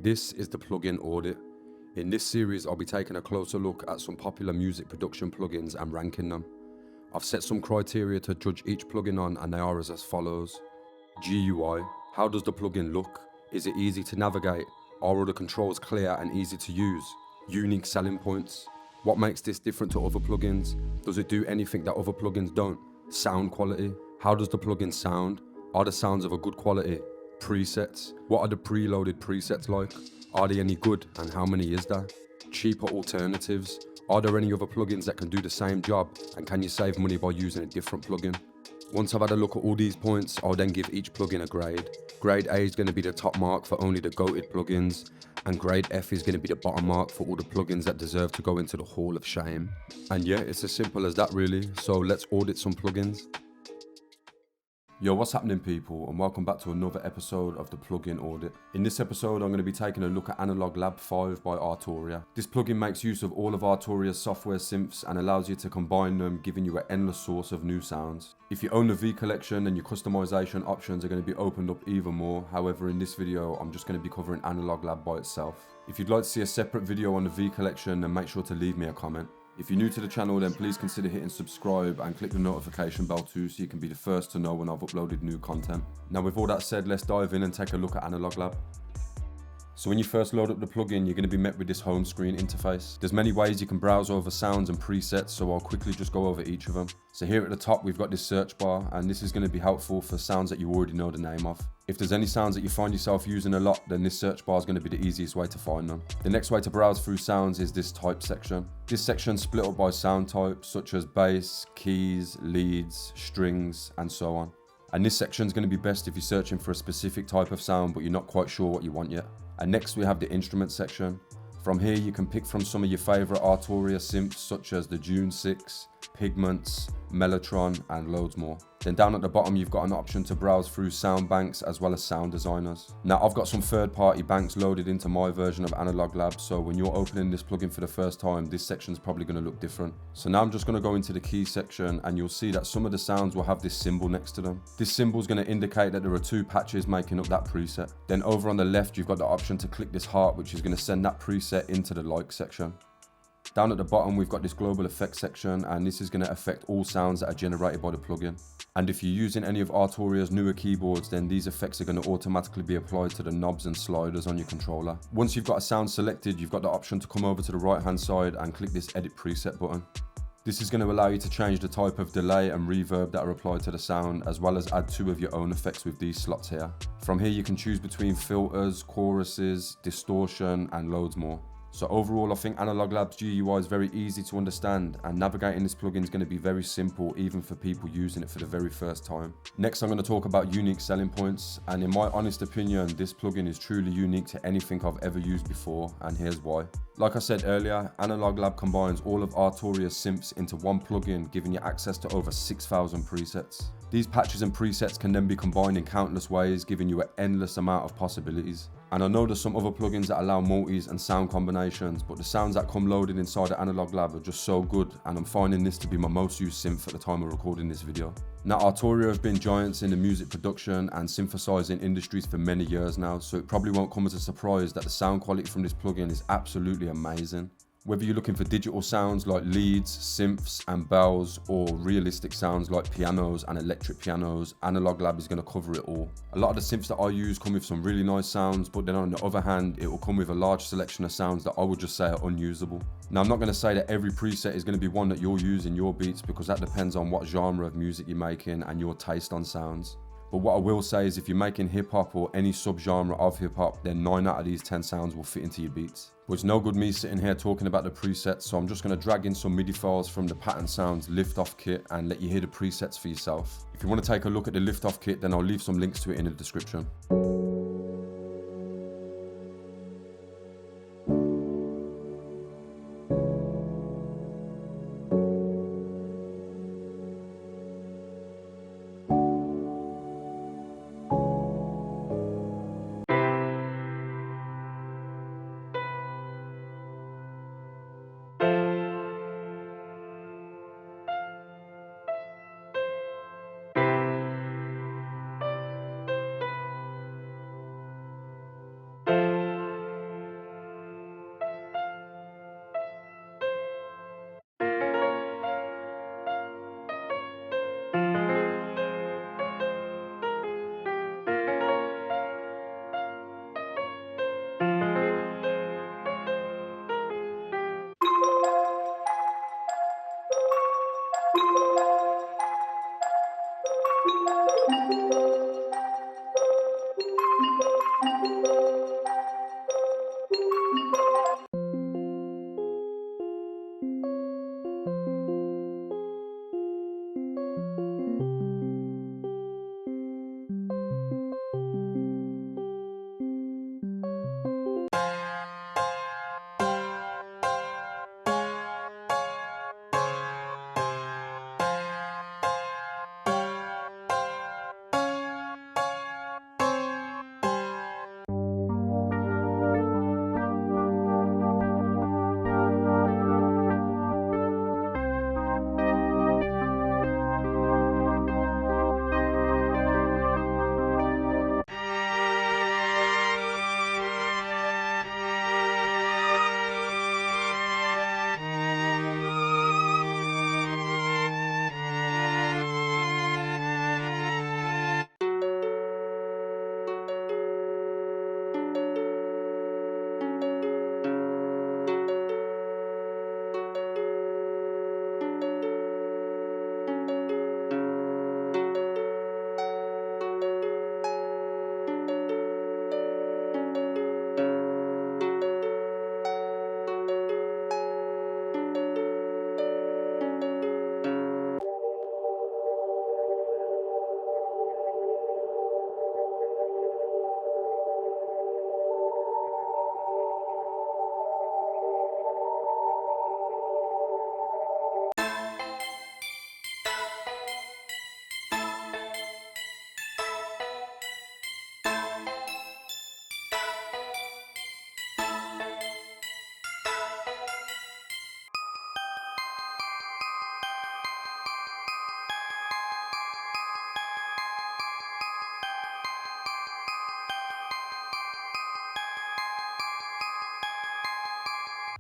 This is the plugin audit. In this series, I'll be taking a closer look at some popular music production plugins and ranking them. I've set some criteria to judge each plugin on, and they are as follows. GUI. How does the plugin look? Is it easy to navigate? Are all the controls clear and easy to use? Unique selling points. What makes this different to other plugins? Does it do anything that other plugins don't? Sound quality. How does the plugin sound? Are the sounds of a good quality? Presets. What are the preloaded presets like? Are they any good, and how many is there? Cheaper alternatives. Are there any other plugins that can do the same job, and can you save money by using a different plugin? Once I've had a look at all these points, I'll then give each plugin a grade. Grade A is going to be the top mark for only the goated plugins, and grade F is going to be the bottom mark for all the plugins that deserve to go into the Hall of Shame. And yeah, it's as simple as that really, so let's audit some plugins. Yo, what's happening people, and welcome back to another episode of the plugin audit. In this episode, I'm going to be taking a look at Analog Lab 5 by Arturia. This plugin makes use of all of Arturia's software synths and allows you to combine them, giving you an endless source of new sounds. If you own the V collection, then your customization options are going to be opened up even more. However, in this video, I'm just going to be covering Analog Lab by itself. If you'd like to see a separate video on the V collection, then make sure to leave me a comment. If you're new to the channel, then please consider hitting subscribe and click the notification bell too, so you can be the first to know when I've uploaded new content. Now with all that said, let's dive in and take a look at Analog Lab. So when you first load up the plugin, you're going to be met with this home screen interface. There's many ways you can browse over sounds and presets, so I'll quickly just go over each of them. So here at the top, we've got this search bar, and this is going to be helpful for sounds that you already know the name of. If there's any sounds that you find yourself using a lot, then this search bar is going to be the easiest way to find them. The next way to browse through sounds is this type section. This section's split up by sound types such as bass, keys, leads, strings, and so on. And this section is going to be best if you're searching for a specific type of sound but you're not quite sure what you want yet. And next we have the instrument section. From here you can pick from some of your favourite Arturia synths such as the June 6, Pigments, Mellotron, and loads more. Then down at the bottom you've got an option to browse through sound banks as well as sound designers. Now I've got some third-party banks loaded into my version of Analog Lab, so when you're opening this plugin for the first time, this section's probably going to look different. So now I'm just going to go into the key section, and you'll see that some of the sounds will have this symbol next to them. This symbol is going to indicate that there are two patches making up that preset. Then over on the left you've got the option to click this heart, which is going to send that preset into the like section. Down at the bottom we've got this global effects section, and this is going to affect all sounds that are generated by the plugin. And if you're using any of Arturia's newer keyboards, then these effects are going to automatically be applied to the knobs and sliders on your controller. Once you've got a sound selected, you've got the option to come over to the right hand side and click this edit preset button. This is going to allow you to change the type of delay and reverb that are applied to the sound, as well as add two of your own effects with these slots here. From here you can choose between filters, choruses, distortion, and loads more. So overall, I think Analog Lab's GUI is very easy to understand, and navigating this plugin is going to be very simple even for people using it for the very first time. Next, I'm going to talk about unique selling points, and in my honest opinion, this plugin is truly unique to anything I've ever used before, and here's why. Like I said earlier, Analog Lab combines all of Arturia's synths into one plugin, giving you access to over 6,000 presets. These patches and presets can then be combined in countless ways, giving you an endless amount of possibilities. And I know there's some other plugins that allow multis and sound combinations, but the sounds that come loaded inside the Analog Lab are just so good, and I'm finding this to be my most used synth at the time of recording this video. Now Arturia have been giants in the music production and synthesizing industries for many years now, so it probably won't come as a surprise that the sound quality from this plugin is absolutely amazing. Whether you're looking for digital sounds like leads, synths and bells, or realistic sounds like pianos and electric pianos, Analog Lab is going to cover it all. A lot of the synths that I use come with some really nice sounds, but then on the other hand, it will come with a large selection of sounds that I would just say are unusable. Now I'm not going to say that every preset is going to be one that you'll use in your beats, because that depends on what genre of music you're making and your taste on sounds. But what I will say is if you're making hip hop or any subgenre of hip hop, then 9 out of these 10 sounds will fit into your beats. But it's no good me sitting here talking about the presets, so I'm just going to drag in some MIDI files from the Pattern Sounds lift-off kit and let you hear the presets for yourself. If you want to take a look at the lift-off kit, then I'll leave some links to it in the description.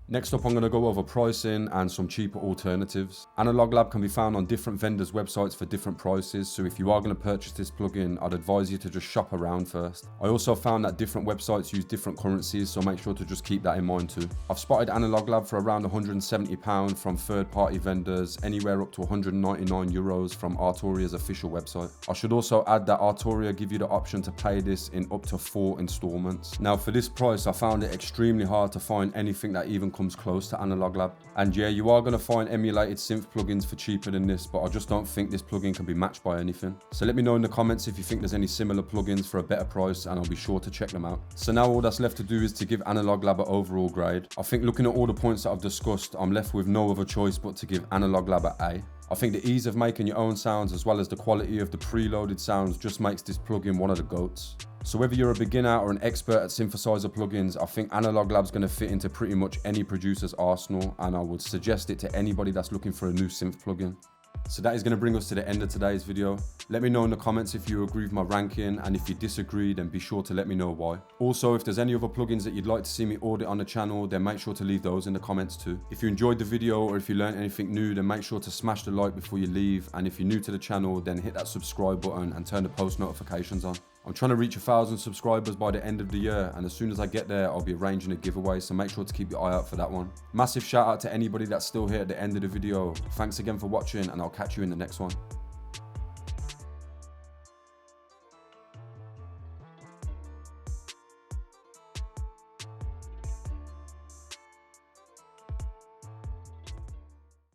Next up, I'm going to go over pricing and some cheaper alternatives. Analog Lab can be found on different vendors' websites for different prices, so if you are going to purchase this plugin, I'd advise you to just shop around first. I also found that different websites use different currencies, so make sure to just keep that in mind too. I've spotted Analog Lab for around £170 from third-party vendors, anywhere up to €199 from Arturia's official website. I should also add that Arturia give you the option to pay this in up to 4 installments. Now for this price, I found it extremely hard to find anything that even comes close to Analog Lab. And yeah, you are going to find emulated synth plugins for cheaper than this, but I just don't think this plugin can be matched by anything. So let me know in the comments if you think there's any similar plugins for a better price, and I'll be sure to check them out. So now all that's left to do is to give Analog Lab an overall grade. I think looking at all the points that I've discussed, I'm left with no other choice but to give Analog Lab an A. I think the ease of making your own sounds as well as the quality of the preloaded sounds just makes this plugin one of the GOATs. So whether you're a beginner or an expert at synthesizer plugins, I think Analog Lab's going to fit into pretty much any producer's arsenal, and I would suggest it to anybody that's looking for a new synth plugin. So that is going to bring us to the end of today's video. Let me know in the comments if you agree with my ranking, and if you disagree, then be sure to let me know why. Also, if there's any other plugins that you'd like to see me audit on the channel, then make sure to leave those in the comments too. If you enjoyed the video or if you learned anything new, then make sure to smash the like before you leave, and if you're new to the channel, then hit that subscribe button and turn the post notifications on. I'm trying to reach 1,000 subscribers by the end of the year, and as soon as I get there, I'll be arranging a giveaway, so make sure to keep your eye out for that one. Massive shout out to anybody that's still here at the end of the video. Thanks again for watching, and I'll catch you in the next one.